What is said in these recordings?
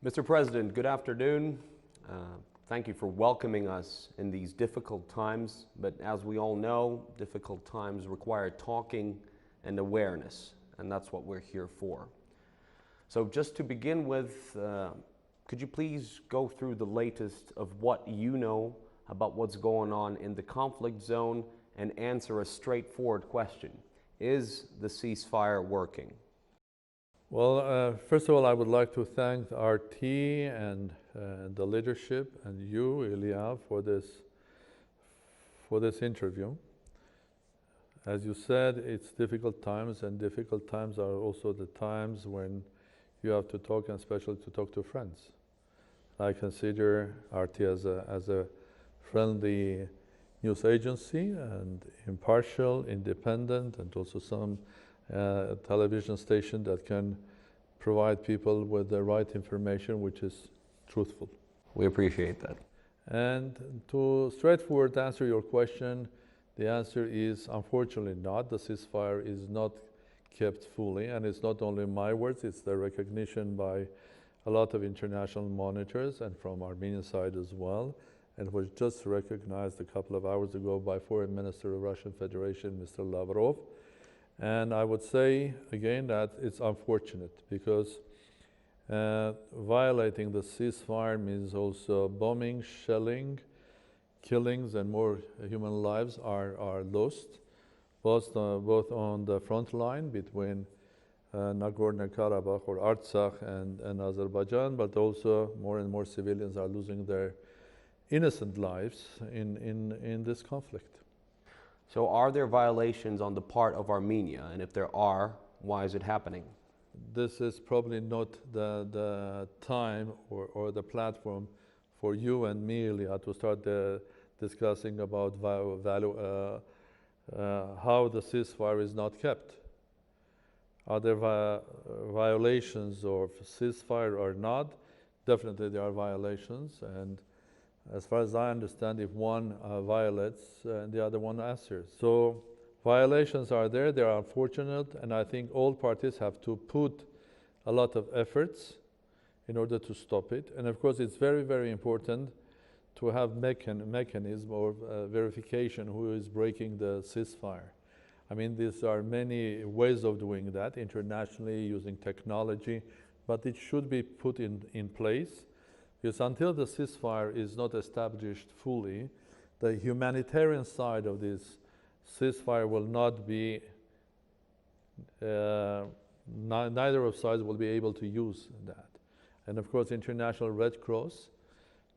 Mr. President, good afternoon. Thank you for welcoming us in these difficult times, but as we all know, difficult times require talking and awareness, and that's what we're here for. So just to begin with, could you please go through the latest of what you know about what's going on in the conflict zone and answer a straightforward question? Is the ceasefire working? Well, first of all, I would like to thank RT and the leadership and you, Ilya, for this interview. As you said, it's difficult times, and difficult times are also the times when you have to talk, and especially to talk to friends. I consider RT as a friendly news agency and impartial, independent, and also some television station that can provide people with the right information, which is truthful. We appreciate that. And to straightforward answer your question, the answer is unfortunately not. The ceasefire is not kept fully, and it's not only my words, it's the recognition by a lot of international monitors and from Armenian side as well. And it was just recognized a couple of hours ago by Foreign Minister of Russian Federation, Mr. Lavrov. And I would say again that it's unfortunate because violating the ceasefire means also bombing, shelling, killings, and more human lives are lost, both on the front line between Nagorno-Karabakh or Artsakh and Azerbaijan, but also more and more civilians are losing their innocent lives in this conflict. So are there violations on the part of Armenia? And if there are, why is it happening? This is probably not the time or the platform for you and me, Ilya, to start discussing about how the ceasefire is not kept. Are there violations of ceasefire or not? Definitely there are violations, and as far as I understand, if one violates, the other one answers. So violations are there, they are unfortunate, and I think all parties have to put a lot of efforts in order to stop it. And of course, it's very, very important to have mechanism or verification who is breaking the ceasefire. I mean, these are many ways of doing that, internationally, using technology, but it should be put in place. Because until the ceasefire is not established fully, the humanitarian side of this ceasefire will not be, neither of sides will be able to use that. And of course, International Red Cross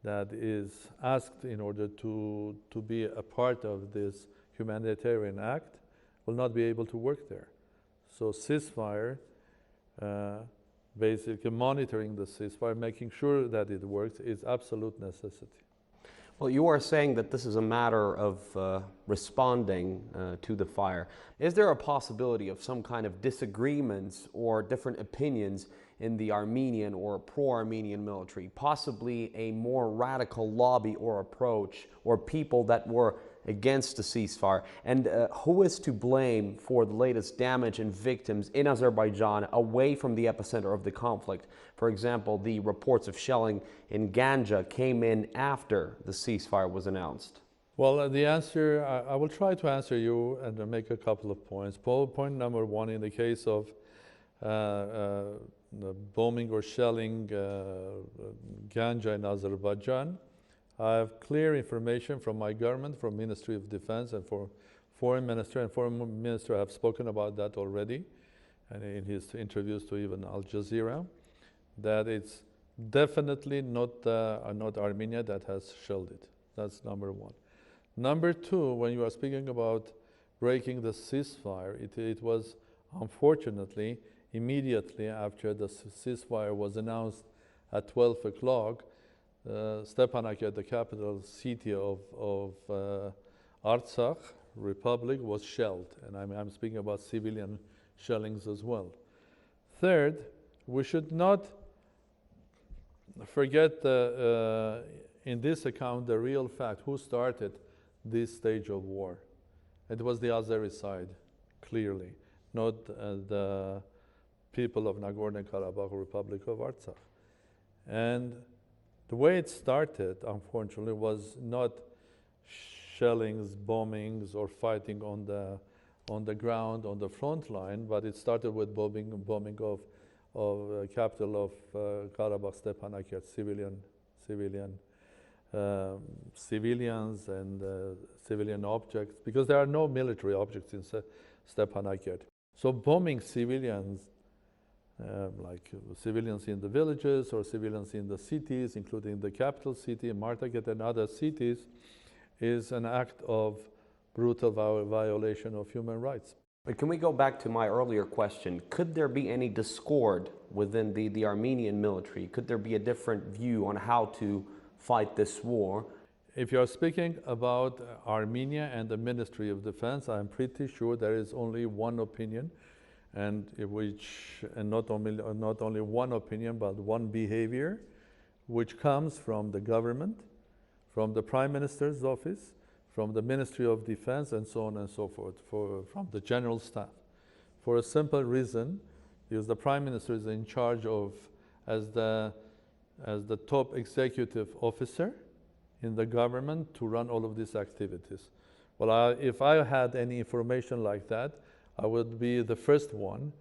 that is asked in order to be a part of this humanitarian act will not be able to work there. So ceasefire, basically monitoring the ceasefire, making sure that it works, is absolute necessity. Well, you are saying that this is a matter of responding to the fire. Is there a possibility of some kind of disagreements or different opinions in the Armenian or pro-Armenian military, possibly a more radical lobby or approach, or people that were against the ceasefire? And who is to blame for the latest damage and victims in Azerbaijan away from the epicenter of the conflict? For example, the reports of shelling in Ganja came in after the ceasefire was announced. Well, the answer, I will try to answer you and make a couple of points. Point number one, in the case of the bombing or shelling Ganja in Azerbaijan, I have clear information from my government, from Ministry of Defense, and for Foreign Minister, and Foreign Minister have spoken about that already, and in his interviews to even Al Jazeera, that it's definitely not Armenia that has shelled it. That's number one. Number two, when you are speaking about breaking the ceasefire, it was unfortunately immediately after the ceasefire was announced at 12 o'clock, Stepanakert, the capital city of Artsakh Republic, was shelled. And I'm speaking about civilian shellings as well. Third, we should not forget in this account the real fact, who started this stage of war. It was the Azeri side, clearly, not the people of Nagorno-Karabakh Republic of Artsakh. And the way it started, unfortunately, was not shellings, bombings, or fighting on the ground, on the front line, but it started with bombing of capital of Karabakh, Stepanakert, civilians and civilian objects, because there are no military objects in Stepanakert. So bombing civilians, like civilians in the villages or civilians in the cities, including the capital city, Martaket, and other cities, is an act of brutal violation of human rights. But can we go back to my earlier question? Could there be any discord within the Armenian military? Could there be a different view on how to fight this war? If you're speaking about Armenia and the Ministry of Defense, I'm pretty sure there is only one opinion, and not only one opinion, but one behavior, which comes from the government, from the Prime Minister's office, from the Ministry of Defense, and so on and so forth, from the General Staff. For a simple reason, because the Prime Minister is in charge of, as the top executive officer in the government, to run all of these activities. Well, if I had any information like that, I would be the first one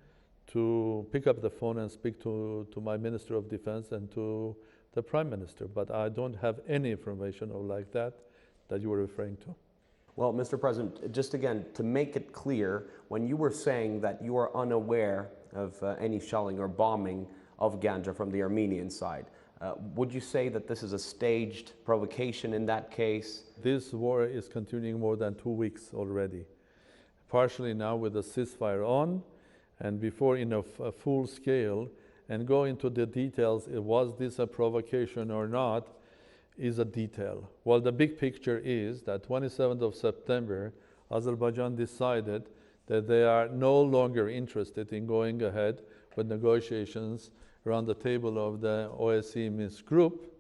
to pick up the phone and speak to my Minister of Defense and to the Prime Minister. But I don't have any information like that you were referring to. Well, Mr. President, just again, to make it clear, when you were saying that you are unaware of any shelling or bombing of Ganja from the Armenian side, would you say that this is a staged provocation in that case? This war is continuing more than 2 weeks already. Partially now with the ceasefire on, and before in a full scale, and go into the details, was this a provocation or not, is a detail. Well, the big picture is that 27th of September, Azerbaijan decided that they are no longer interested in going ahead with negotiations around the table of the OSCE Minsk group.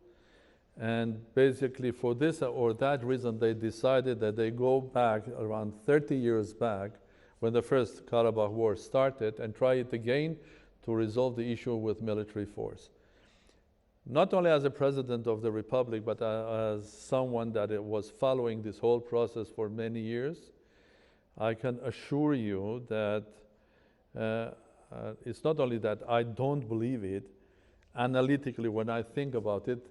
And basically for this or that reason, they decided that they go back around 30 years back when the first Karabakh war started and try it again to resolve the issue with military force. Not only as a president of the republic, but as someone that was following this whole process for many years, I can assure you that it's not only that I don't believe it, analytically when I think about it,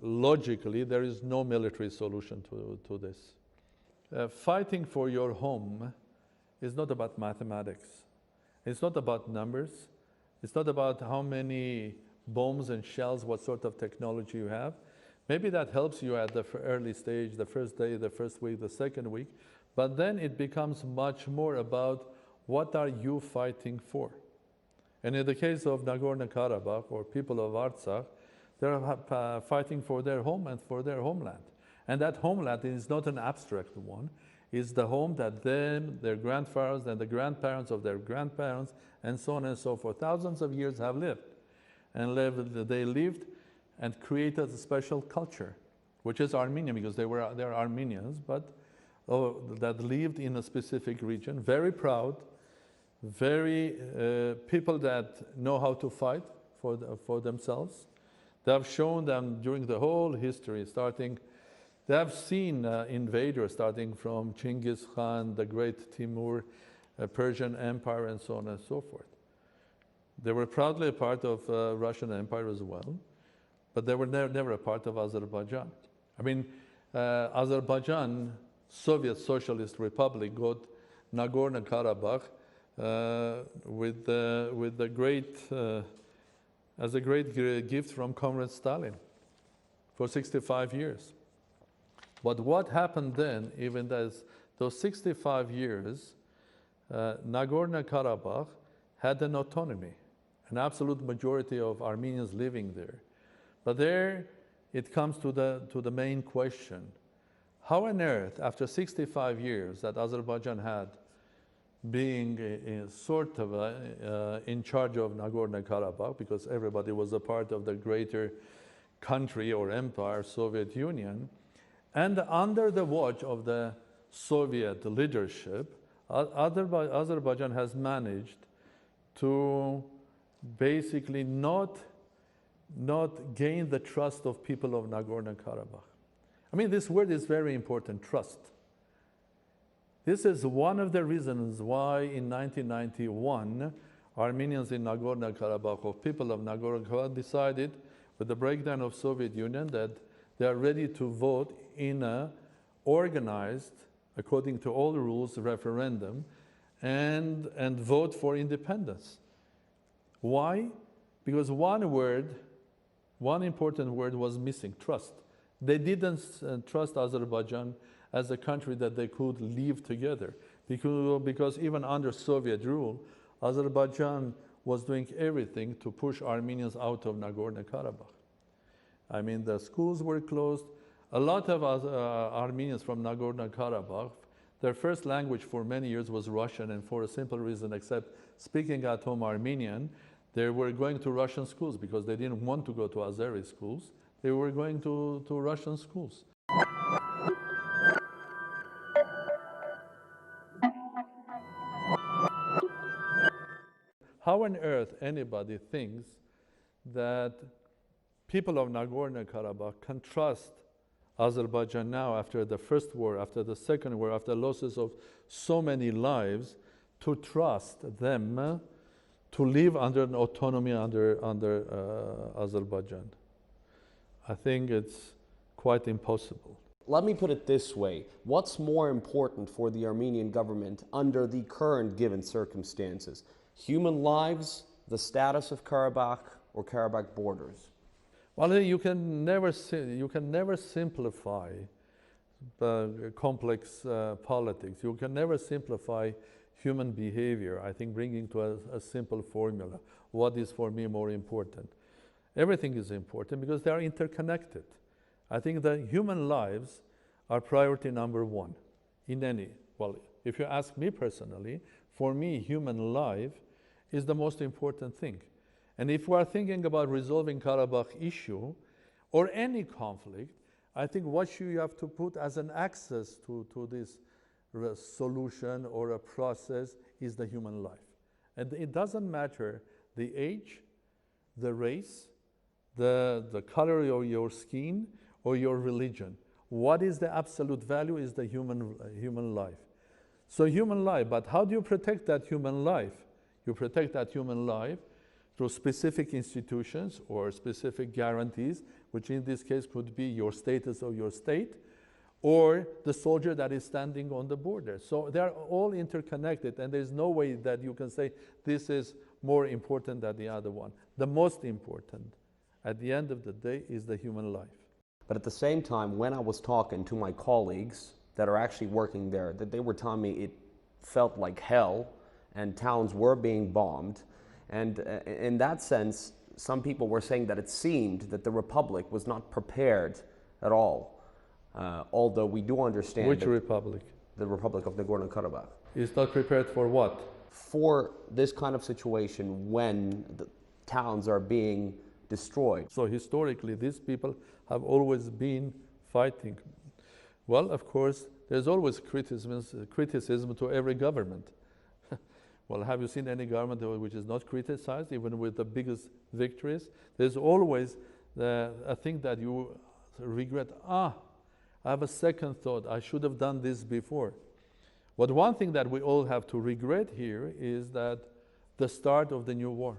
logically there is no military solution to this. Fighting for your home is not about mathematics. It's not about numbers. It's not about how many bombs and shells, what sort of technology you have. Maybe that helps you at the early stage, the first day, the first week, the second week, but then it becomes much more about what are you fighting for. And in the case of Nagorno-Karabakh or people of Artsakh, they're fighting for their home and for their homeland. And that homeland is not an abstract one. It's the home that them, their grandfathers, and the grandparents of their grandparents, and so on and so forth, thousands of years have lived. And they lived and created a special culture, which is Armenian, because they're Armenians, but that lived in a specific region, very proud, very people that know how to fight for themselves. They have shown them during the whole history, they have seen invaders starting from Genghis Khan, the great Timur, Persian Empire, and so on and so forth. They were proudly a part of Russian Empire as well, but they were never a part of Azerbaijan. I mean, Azerbaijan, Soviet Socialist Republic, got Nagorno-Karabakh as a great gift from Comrade Stalin for 65 years. But what happened then, even those 65 years, Nagorno-Karabakh had an autonomy, an absolute majority of Armenians living there. But there it comes to the main question. How on earth, after 65 years that Azerbaijan had being sort of in charge of Nagorno-Karabakh, because everybody was a part of the greater country or empire, Soviet Union, and under the watch of the Soviet leadership, Azerbaijan has managed to basically not not gain the trust of people of Nagorno-Karabakh. I mean, this word is very important, trust. This is one of the reasons why in 1991, Armenians in Nagorno-Karabakh, or people of Nagorno-Karabakh, decided with the breakdown of Soviet Union that they are ready to vote in a organized, according to all the rules, referendum and vote for independence. Why? Because one important word was missing, trust. They didn't trust Azerbaijan as a country that they could live together. Because even under Soviet rule, Azerbaijan was doing everything to push Armenians out of Nagorno-Karabakh. I mean, the schools were closed. A lot of Armenians from Nagorno-Karabakh, their first language for many years was Russian, and for a simple reason, except speaking at home Armenian, they were going to Russian schools because they didn't want to go to Azeri schools. They were going to Russian schools. How on earth anybody thinks that people of Nagorno-Karabakh can trust Azerbaijan now after the first war, after the second war, after losses of so many lives, to trust them to live under an autonomy under Azerbaijan? I think it's quite impossible. Let me put it this way. What's more important for the Armenian government under the current given circumstances? Human lives, the status of Karabakh, or Karabakh borders? Well, you can never simplify complex politics. You can never simplify human behavior, I think, bringing to a simple formula. What is for me more important? Everything is important because they are interconnected. I think that human lives are priority number one in any, well, if you ask me personally, for me, human life is the most important thing. And if we are thinking about resolving Karabakh issue or any conflict, I think what you have to put as an access to this solution or a process is the human life. And it doesn't matter the age, the race, the color of your skin, or your religion. What is the absolute value is the human life. So human life, but how do you protect that human life? You protect that human life through specific institutions or specific guarantees, which in this case could be your status of your state, or the soldier that is standing on the border. So they are all interconnected, and there's no way that you can say this is more important than the other one. The most important, at the end of the day, is the human life. But at the same time, when I was talking to my colleagues that are actually working there, that they were telling me it felt like hell, and towns were being bombed. And in that sense, some people were saying that it seemed that the Republic was not prepared at all. Although we do understand— Which republic? The Republic of Nagorno-Karabakh. Is not prepared for what? For this kind of situation when the towns are being destroyed. So historically, these people have always been fighting. Well, of course, there's always criticism to every government. Well, have you seen any government which is not criticized, even with the biggest victories? There's always a thing that you regret. I have a second thought. I should have done this before. But one thing that we all have to regret here is that the start of the new war.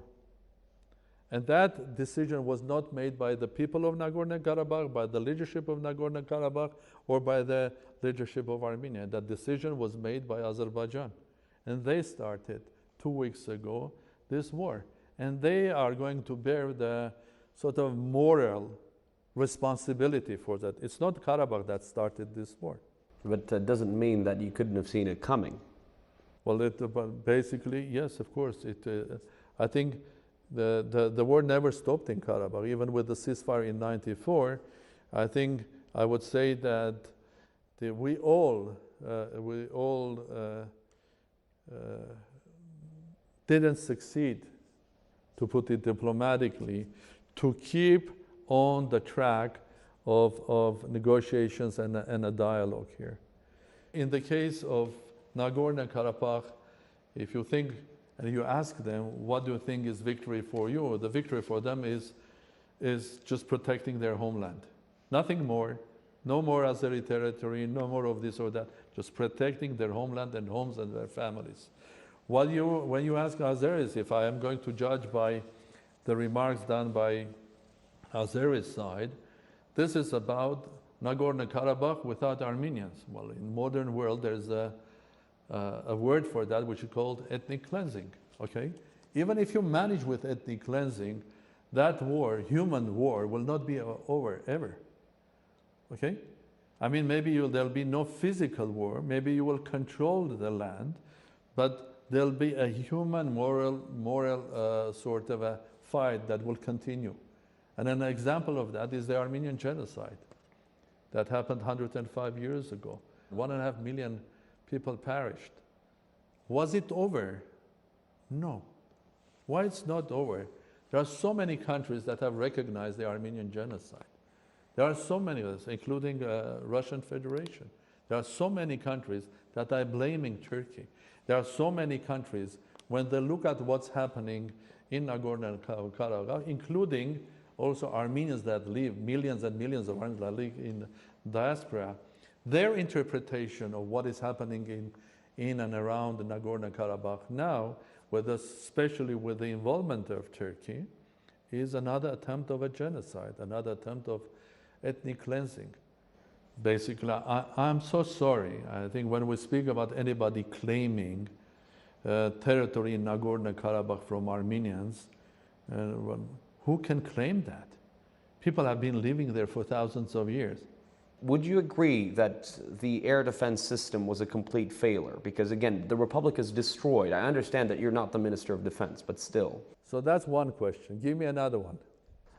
And that decision was not made by the people of Nagorno-Karabakh, by the leadership of Nagorno-Karabakh, or by the leadership of Armenia. That decision was made by Azerbaijan. And they started 2 weeks ago this war. And they are going to bear the sort of moral responsibility for that. It's not Karabakh that started this war. But that doesn't mean that you couldn't have seen it coming. Well, basically, yes, of course. I think the war never stopped in Karabakh. Even with the ceasefire in '94, I think I would say that we all didn't succeed, to put it diplomatically, to keep on the track of negotiations and a dialogue here. In the case of Nagorno-Karabakh, if you think and you ask them, what do you think is victory for you? The victory for them is is just protecting their homeland. Nothing more. No more Azeri territory, no more of this or that. Just protecting their homeland and homes and their families. When you ask Azeris if I am going to judge by the remarks done by Azeri side, this is about Nagorno-Karabakh without Armenians. Well, in modern world, there's a word for that which is called ethnic cleansing, okay? Even if you manage with ethnic cleansing, that war, human war, will not be over ever, okay? I mean, maybe there'll be no physical war, maybe you will control the land, but there'll be a human moral sort of a fight that will continue. And an example of that is the Armenian Genocide that happened 105 years ago. 1.5 million people perished. Was it over? No. Why it's not over? There are so many countries that have recognized the Armenian Genocide. There are so many of us, including Russian Federation. There are so many countries that are blaming Turkey. There are so many countries, when they look at what's happening in Nagorno-Karabakh, including also Armenians that live, millions and millions of Armenians that live in diaspora, their interpretation of what is happening in and around Nagorno-Karabakh now, especially with the involvement of Turkey, is another attempt of a genocide, another attempt of ethnic cleansing. Basically, I'm so sorry. I think when we speak about anybody claiming territory in Nagorno-Karabakh from Armenians, who can claim that? People have been living there for thousands of years. Would you agree that the air defense system was a complete failure? Because again, the Republic is destroyed. I understand that you're not the Minister of Defense, but still. So that's one question. Give me another one.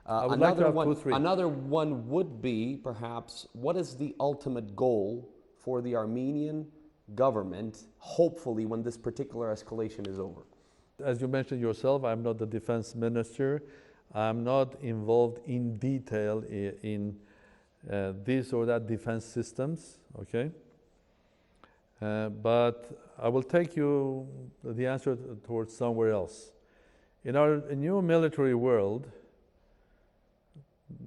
Another one would be, perhaps, what is the ultimate goal for the Armenian government, hopefully, when this particular escalation is over? As you mentioned yourself, I'm not the defense minister. I'm not involved in detail in this or that defense systems, okay? But I will take you the answer towards somewhere else. In our new military world,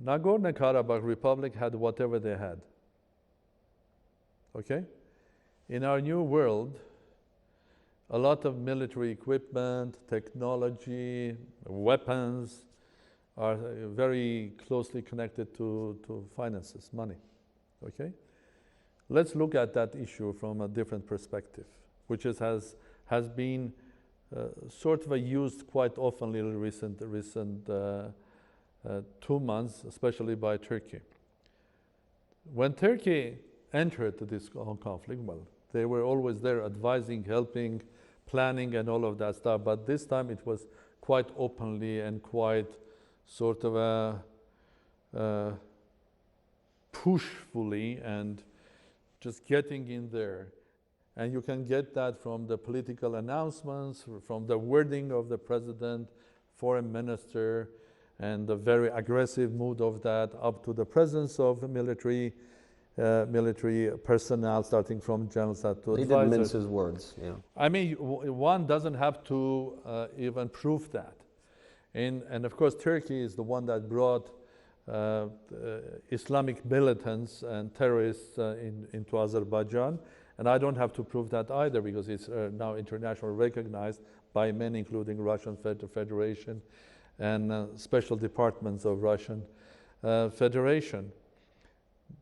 Nagorno-Karabakh Republic had whatever they had, okay? In our new world, a lot of military equipment, technology, weapons are very closely connected to finances, money, okay? Let's look at that issue from a different perspective, which has been sort of used quite often in recent 2 months, especially by Turkey. When Turkey entered this conflict, well, they were always there advising, helping, planning and all of that stuff, but this time it was quite openly and quite sort of a pushfully and just getting in there. And you can get that from the political announcements, from the wording of the president, foreign minister, and the very aggressive mood of that, up to the presence of military personnel, starting from general staff to advisors. He didn't mince his words, yeah. I mean, one doesn't have to even prove that. And of course, Turkey is the one that brought Islamic militants and terrorists into Azerbaijan. And I don't have to prove that either, because it's now internationally recognized by many, including Russian Federation and special departments of Russian Federation.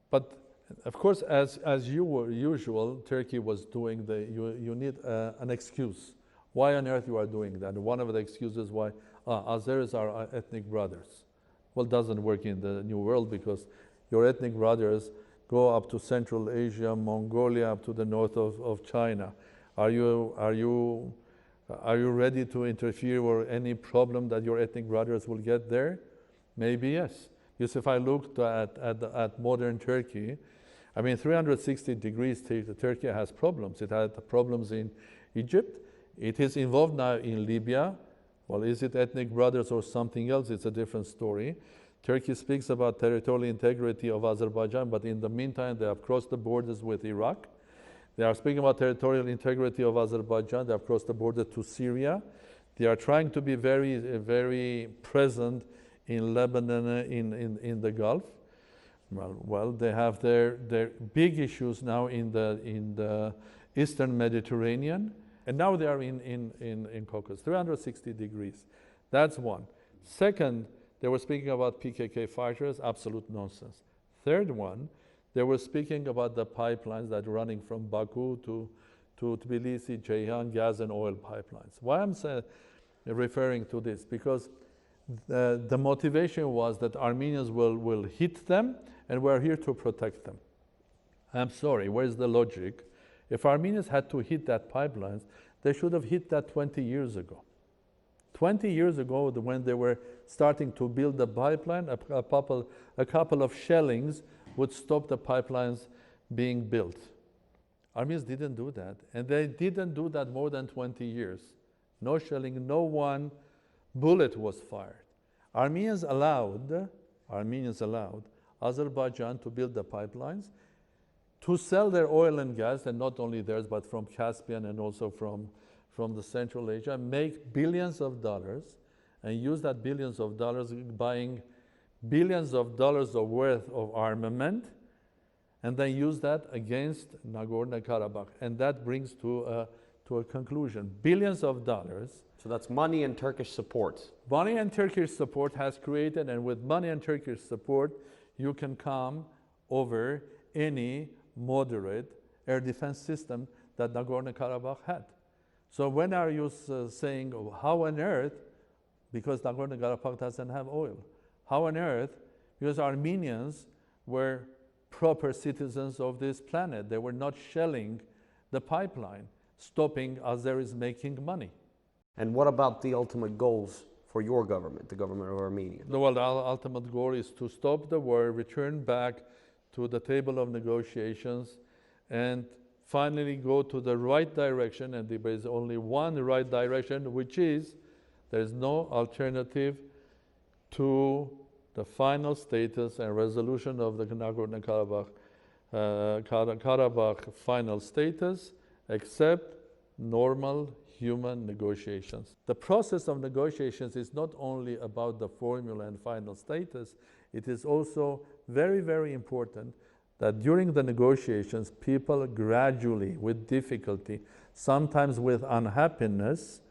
But of course, as usual, Turkey was doing you need an excuse. Why on earth you are doing that? And one of the excuses why Azeris are our ethnic brothers. Well, it doesn't work in the New World, because your ethnic brothers go up to Central Asia, Mongolia, up to the north of China. Are you ready to interfere or any problem that your ethnic brothers will get there? Maybe yes. Because if I looked at modern Turkey, I mean, 360 degrees, Turkey has problems. It had problems in Egypt. It is involved now in Libya. Well, is it ethnic brothers or something else? It's a different story. Turkey speaks about territorial integrity of Azerbaijan, but in the meantime, they have crossed the borders with Iraq. They are speaking about territorial integrity of Azerbaijan. They have crossed the border to Syria. They are trying to be very, very present in Lebanon, in the Gulf. Well, they have their big issues now in the Eastern Mediterranean, and now they are in Caucasus, 360 degrees. That's one. Second, they were speaking about PKK fighters, absolute nonsense. Third one, they were speaking about the pipelines that are running from Baku to Tbilisi, Ceyhan, gas and oil pipelines. Why I'm referring to this? Because the motivation was that Armenians will hit them, and we're here to protect them. I'm sorry, where's the logic? If Armenians had to hit that pipelines, they should have hit that 20 years ago. 20 years ago, when they were starting to build the pipeline, a couple of shellings would stop the pipelines being built. Armenians didn't do that, and they didn't do that more than 20 years. No shelling, no one bullet was fired. Armenians allowed Azerbaijan to build the pipelines, to sell their oil and gas, and not only theirs, but from Caspian and also from the Central Asia, make billions of dollars, and use that billions of dollars buying billions of dollars of worth of armament, and then use that against Nagorno-Karabakh. And that brings to a conclusion. Billions of dollars. So that's money and Turkish support. Money and Turkish support has created, and with money and Turkish support, you can come over any moderate air defense system that Nagorno-Karabakh had. So when are you saying, oh, how on earth, because Nagorno-Karabakh doesn't have oil, how on earth, because Armenians were proper citizens of this planet. They were not shelling the pipeline, stopping Azeris making money. And what about the ultimate goals for your government, the government of Armenia? Well, the ultimate goal is to stop the war, return back to the table of negotiations, and finally go to the right direction. And there is only one right direction, which is there is no alternative to the final status and resolution of the Nagorno-Karabakh Karabakh final status, except normal human negotiations. The process of negotiations is not only about the formula and final status, it is also very, very important that during the negotiations, people gradually, with difficulty, sometimes with unhappiness,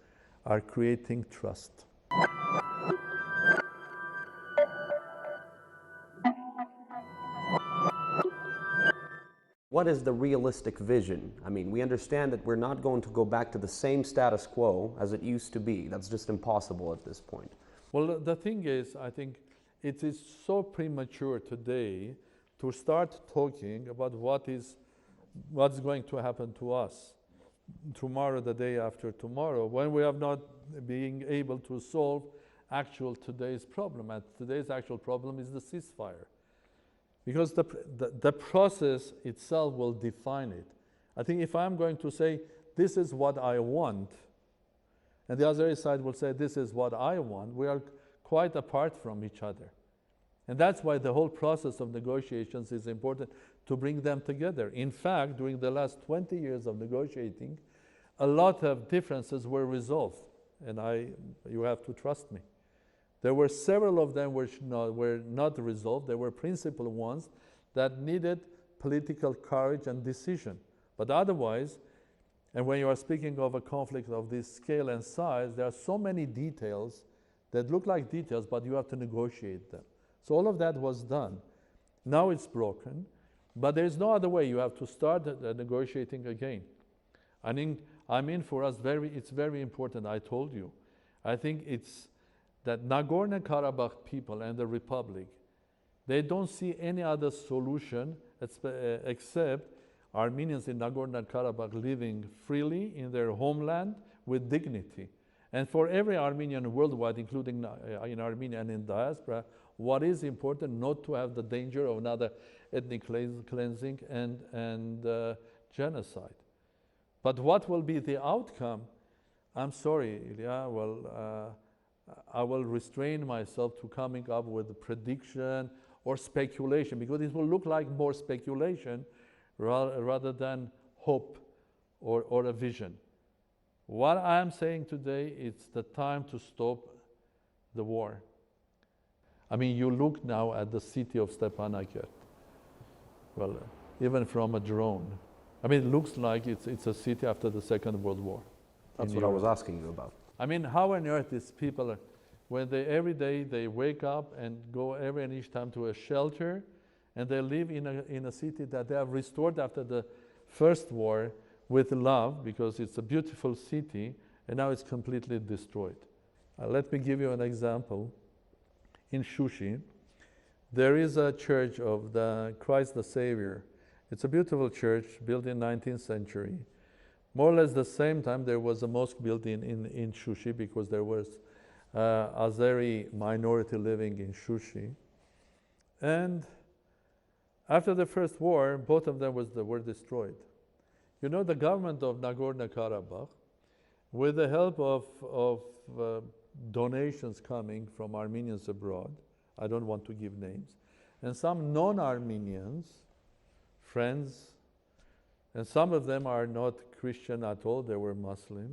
are creating trust. What is the realistic vision? I mean, we understand that we're not going to go back to the same status quo as it used to be. That's just impossible at this point. Well, the thing is, I think it is so premature today to start talking about what's going to happen to us tomorrow, the day after tomorrow, when we have not been able to solve today's problem. And today's actual problem is the ceasefire. Because the process itself will define it. I think if I'm going to say, this is what I want, and the other side will say, this is what I want, we are quite apart from each other. And that's why the whole process of negotiations is important, to bring them together. In fact, during the last 20 years of negotiating, a lot of differences were resolved. And you have to trust me. There were several of them which were not resolved. There were principal ones that needed political courage and decision. But otherwise, and when you are speaking of a conflict of this scale and size, there are so many details that look like details, but you have to negotiate them. So all of that was done. Now it's broken, but there is no other way. You have to start negotiating again. I mean, for us, it's very important, I told you. I think it's that Nagorno-Karabakh people and the Republic, they don't see any other solution except Armenians in Nagorno-Karabakh living freely in their homeland with dignity. And for every Armenian worldwide, including in Armenia and in diaspora, what is important, not to have the danger of another ethnic cleansing and genocide. But what will be the outcome? I'm sorry, Ilya, well, I will restrain myself to coming up with a prediction or speculation, because it will look like more speculation rather than hope or a vision. What I am saying today, it's the time to stop the war. I mean, you look now at the city of Stepanakert. Well, even from a drone. I mean, it looks like it's a city after the Second World War. That's what I was asking you about. I mean, how on earth these people, when they every day they wake up and go every and each time to a shelter, and they live in a city that they have restored after the First War with love, because it's a beautiful city, and now it's completely destroyed. Let me give you an example. In Shushi, there is a church of the Christ the Savior. It's a beautiful church built in 19th century. More or less the same time there was a mosque built in Shushi, because there was Azeri minority living in Shushi. And after the First War, both of them were destroyed. You know, the government of Nagorno-Karabakh, with the help of donations coming from Armenians abroad, I don't want to give names, and some non-Armenians, friends, and some of them are not Christian at all, they were Muslim.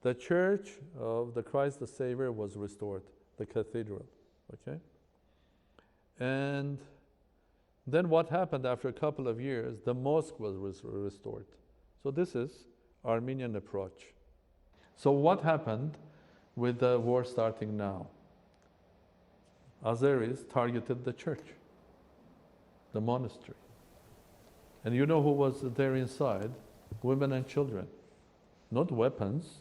The church of the Christ the Savior was restored, the cathedral, okay? And then what happened after a couple of years, the mosque was restored. So this is Armenian approach. So what happened with the war starting now? Azeris targeted the church, the monastery. And you know who was there inside? Women and children. Not weapons,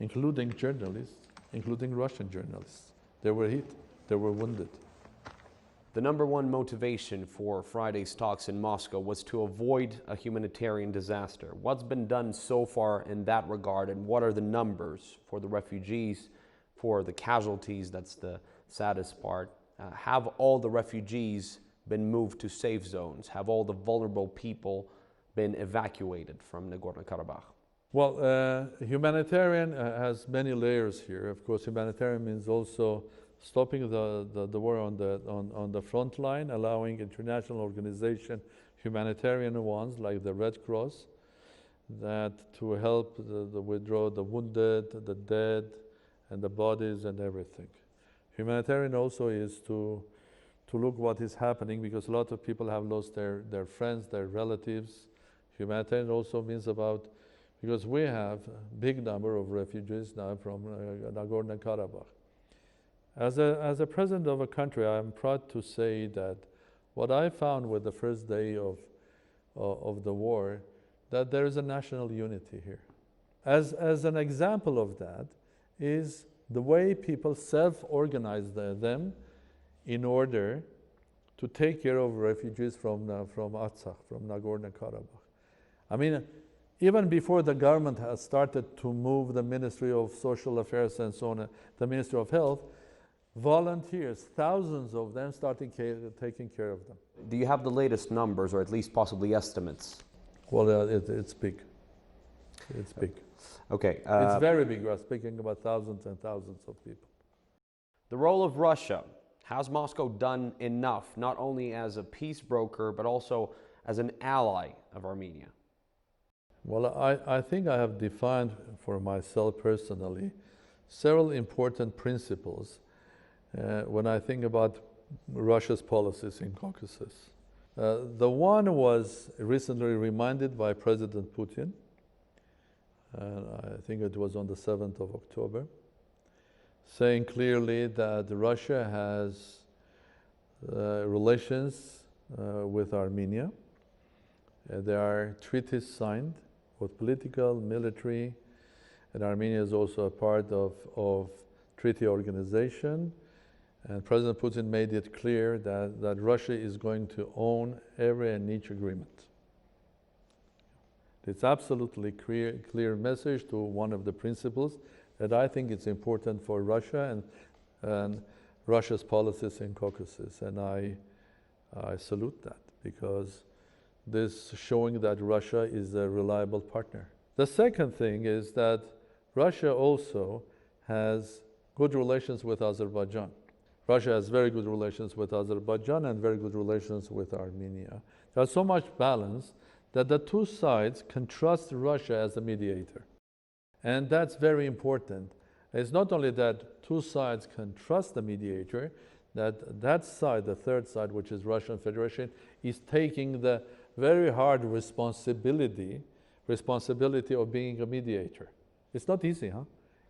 including journalists, including Russian journalists. They were hit, they were wounded. The number one motivation for Friday's talks in Moscow was to avoid a humanitarian disaster. What's been done so far in that regard, and what are the numbers for the refugees, for the casualties? That's the saddest part. Have all the refugees been moved to safe zones? Have all the vulnerable people been evacuated from Nagorno-Karabakh? Well, humanitarian has many layers here. Of course, humanitarian means also stopping the war on the front line, allowing international organization, humanitarian ones like the Red Cross, that to help the withdraw the wounded, the dead, and the bodies and everything. Humanitarian also is to look what is happening, because a lot of people have lost their friends, their relatives. Humanitarian also means about, because we have a big number of refugees now from Nagorno-Karabakh. As a president of a country, I'm proud to say that what I found with the first day of the war, that there is a national unity here. As an example of that is the way people self-organize them in order to take care of refugees from Artsakh, from Nagorno-Karabakh. I mean, even before the government has started to move the Ministry of Social Affairs and so on, the Ministry of Health, volunteers, thousands of them, started taking care of them. Do you have the latest numbers, or at least possibly estimates? Well, it's big. It's big. Okay. It's very big. We're speaking about thousands and thousands of people. The role of Russia. Has Moscow done enough, not only as a peace broker, but also as an ally of Armenia? Well, I think I have defined for myself personally several important principles when I think about Russia's policies in Caucasus. The one was recently reminded by President Putin, I think it was on the 7th of October, saying clearly that Russia has relations with Armenia. There are treaties signed, both political, military, and Armenia is also a part of treaty organization. And President Putin made it clear that Russia is going to own every and each agreement. It's absolutely clear message to one of the principles that I think it's important for Russia and Russia's policies in Caucasus. And I salute that, because this is showing that Russia is a reliable partner. The second thing is that Russia also has good relations with Azerbaijan. Russia has very good relations with Azerbaijan and very good relations with Armenia. There's so much balance that the two sides can trust Russia as a mediator. And that's very important. It's not only that two sides can trust the mediator, that side, the third side, which is Russian Federation, is taking the very hard responsibility of being a mediator. It's not easy, huh?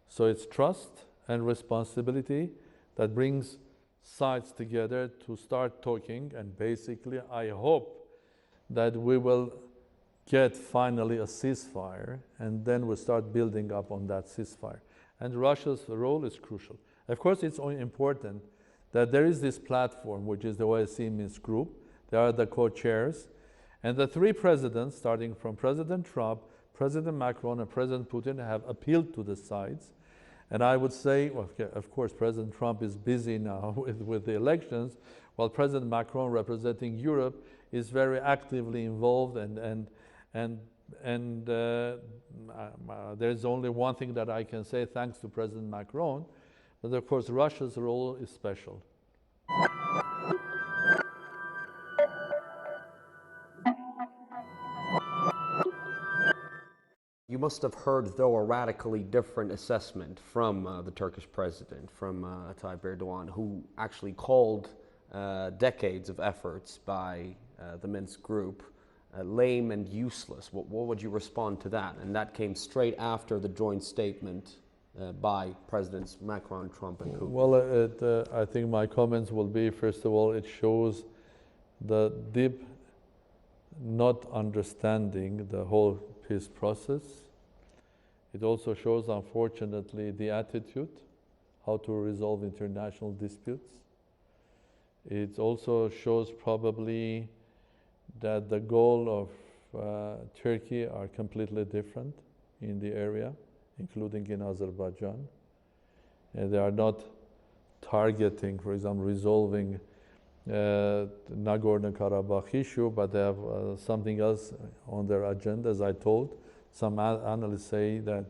So it's trust and responsibility that brings sides together to start talking, and basically I hope that we will get finally a ceasefire, and then we'll start building up on that ceasefire. And Russia's role is crucial. Of course, it's only important that there is this platform, which is the OSCE Minsk group. They are the co-chairs. And the three presidents, starting from President Trump, President Macron, and President Putin, have appealed to the sides. And I would say, well, of course, President Trump is busy now with the elections, while President Macron, representing Europe, is very actively involved. There's only one thing that I can say, thanks to President Macron, but of course Russia's role is special. You must have heard, though, a radically different assessment from the Turkish president, from Tayyip Erdogan, who actually called decades of efforts by the Minsk group lame and useless. What would you respond to that? And that came straight after the joint statement by Presidents Macron, Trump, and Putin. Well, I think my comments will be, first of all, it shows the deep not understanding the whole peace process. It also shows, unfortunately, the attitude, how to resolve international disputes. It also shows probably that the goal of Turkey are completely different in the area, including in Azerbaijan. They are not targeting, for example, resolving Nagorno-Karabakh issue, but they have something else on their agenda. As I told, some analysts say that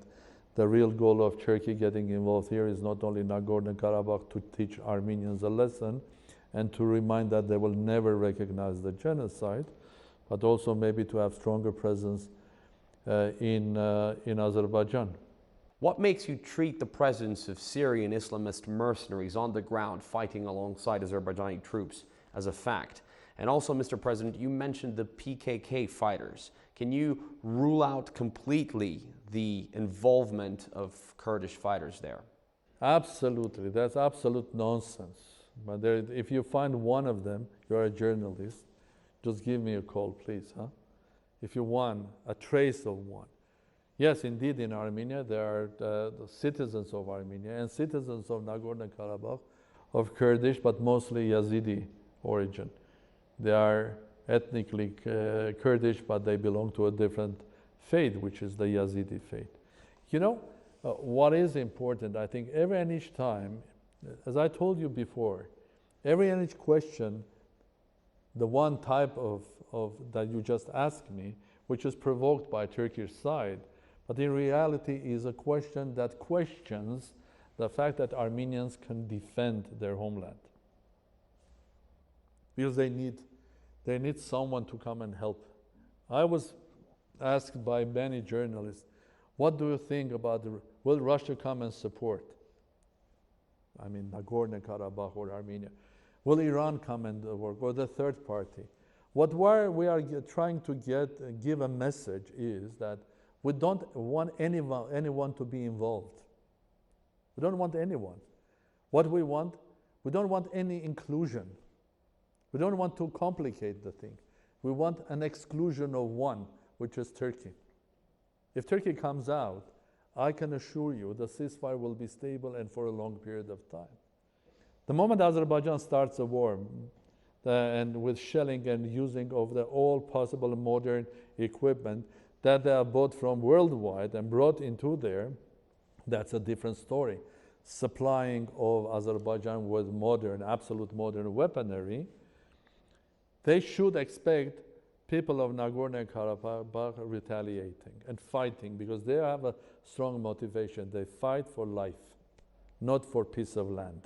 the real goal of Turkey getting involved here is not only Nagorno-Karabakh to teach Armenians a lesson and to remind that they will never recognize the genocide, but also maybe to have stronger presence in Azerbaijan. What makes you treat the presence of Syrian Islamist mercenaries on the ground fighting alongside Azerbaijani troops as a fact? And also, Mr. President, you mentioned the PKK fighters. Can you rule out completely the involvement of Kurdish fighters there? Absolutely. That's absolute nonsense. But if you find one of them, you're a journalist, just give me a call, please. Huh? If you want a trace of one. Yes, indeed, in Armenia, there are the citizens of Armenia and citizens of Nagorno-Karabakh of Kurdish, but mostly Yazidi origin. They are ethnically Kurdish, but they belong to a different faith, which is the Yazidi faith. You know, what is important, I think, every and each time, as I told you before, every and each question, the one type of that you just asked me, which is provoked by Turkish side, but in reality is a question that questions the fact that Armenians can defend their homeland. Because they need someone to come and help. I was asked by many journalists, what do you think about will Russia come and support? I mean, Nagorno-Karabakh or Armenia. Will Iran come and work, or the third party? What we are trying to give a message is that we don't want anyone to be involved. We don't want anyone. What we don't want any inclusion. We don't want to complicate the thing. We want an exclusion of one, which is Turkey. If Turkey comes out, I can assure you the ceasefire will be stable and for a long period of time. The moment Azerbaijan starts a war, and with shelling and using of all possible modern equipment that they have bought from worldwide and brought into there, that's a different story. Supplying of Azerbaijan with absolute modern weaponry, they should expect people of Nagorno-Karabakh retaliating and fighting, because they have a strong motivation. They fight for life, not for piece of land.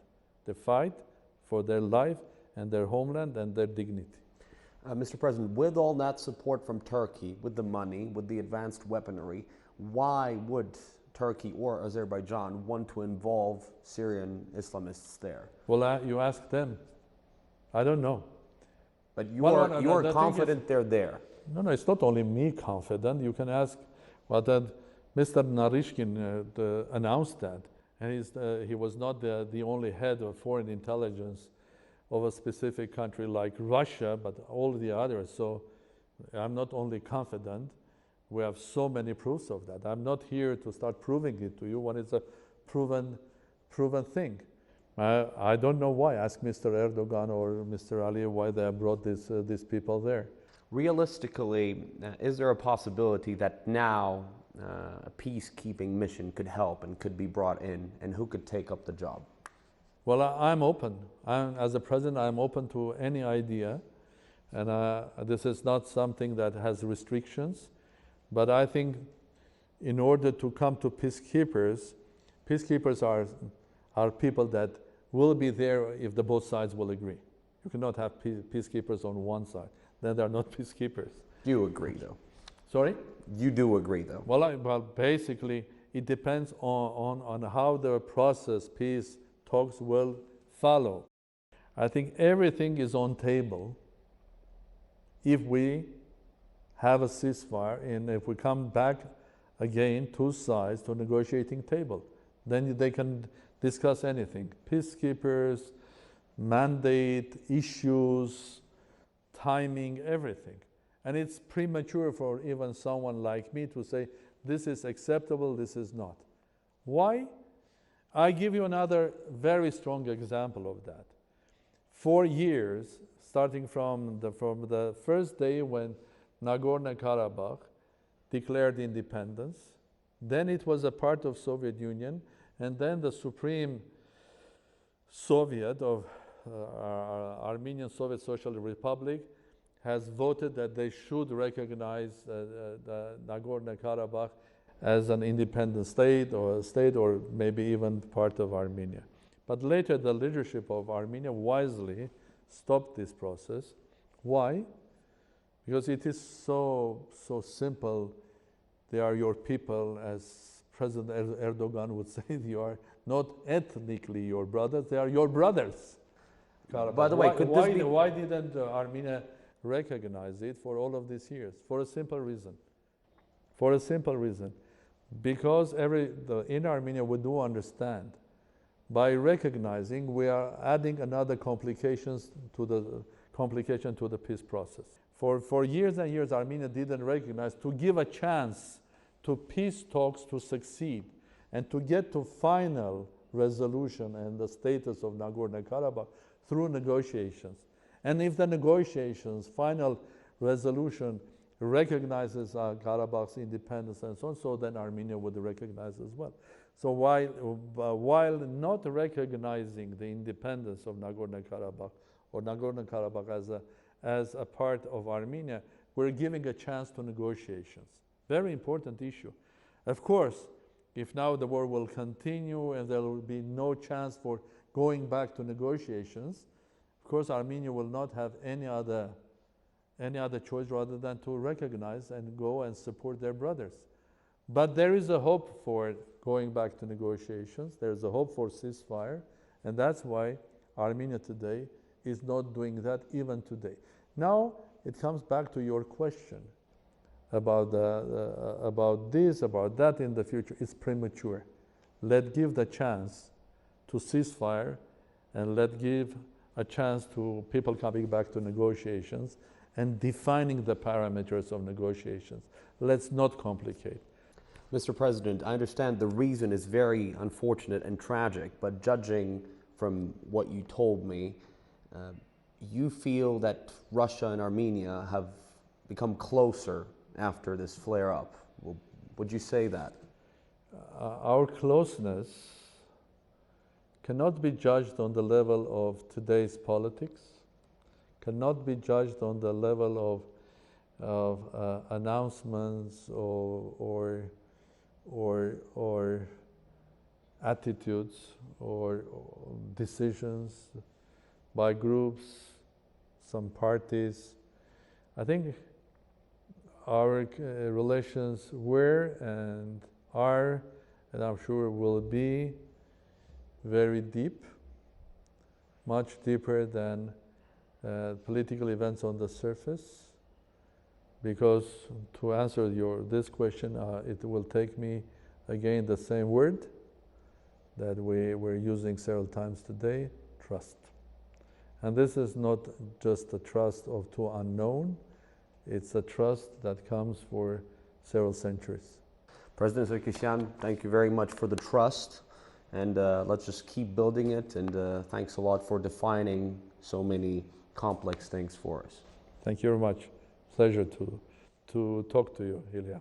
They fight for their life and their homeland and their dignity. Mr. President, with all that support from Turkey, with the money, with the advanced weaponry, why would Turkey or Azerbaijan want to involve Syrian Islamists there? Well, you ask them. I don't know. But you are confident they're there? No, it's not only me confident. You can ask, well, that Mr. Narishkin announced that. And he was not the only head of foreign intelligence of a specific country like Russia, but all the others. So I'm not only confident, we have so many proofs of that. I'm not here to start proving it to you when it's a proven thing. I don't know why. Ask Mr. Erdogan or Mr. Aliyev why they have brought these people there. Realistically, is there a possibility that now a peacekeeping mission could help and could be brought in, and who could take up the job? Well, I'm open. As a president, I'm open to any idea. And this is not something that has restrictions. But I think in order to come to peacekeepers are people that will be there if both sides will agree. You cannot have peacekeepers on one side. Then they're not peacekeepers. You agree, though? Sorry? You do agree, though? Well, basically, it depends on how the process, peace talks will follow. I think everything is on table if we have a ceasefire and if we come back again, two sides to a negotiating table. Then they can discuss anything. Peacekeepers, mandate, issues, timing, everything. And it's premature for even someone like me to say, this is acceptable, this is not. Why? I give you another very strong example of that. For years, starting from the first day when Nagorno-Karabakh declared independence, then it was a part of Soviet Union, and then the Supreme Soviet of Armenian Soviet Social Republic has voted that they should recognize the Nagorno-Karabakh as an independent state or maybe even part of Armenia. But later the leadership of Armenia wisely stopped this process. Why? Because it is so simple. They are your people, as President Erdogan would say. You are not ethnically your brothers, they are your brothers. By the way, why didn't Armenia recognize it for all of these years? For a simple reason. For a simple reason. Because in Armenia we do understand, by recognizing we are adding another complication to the peace process. For years and years Armenia didn't recognize, to give a chance to peace talks to succeed and to get to final resolution and the status of Nagorno-Karabakh through negotiations. And if the negotiations, final resolution recognizes Karabakh's independence and so on, so then Armenia would recognize as well. So while not recognizing the independence of Nagorno-Karabakh or Nagorno-Karabakh as a part of Armenia, we're giving a chance to negotiations. Very important issue. Of course, if now the war will continue and there will be no chance for going back to negotiations, of course Armenia will not have any other choice rather than to recognize and go and support their brothers. But there is a hope for going back to negotiations. There is a hope for ceasefire, and that's why Armenia today is not doing that even today. Now it comes back to your question about this, about that in the future. It's premature. Let's give the chance to ceasefire, and let's give a chance to people coming back to negotiations and defining the parameters of negotiations. Let's not complicate. Mr. President, I understand the reason is very unfortunate and tragic, but judging from what you told me, you feel that Russia and Armenia have become closer after this flare-up. Would you say that? Our closeness cannot be judged on the level of today's politics, cannot be judged on the level of announcements or attitudes or decisions by groups, some parties. I think our relations were and are and I'm sure will be very deep, much deeper than political events on the surface. Because to answer this question, it will take me again the same word that we were using several times today, trust. And this is not just the trust of two unknown, it's a trust that comes for several centuries. President Sarkisyan, thank you very much for the trust, and let's just keep building it, and thanks a lot for defining so many complex things for us. Thank you very much. Pleasure to talk to you, Ilya.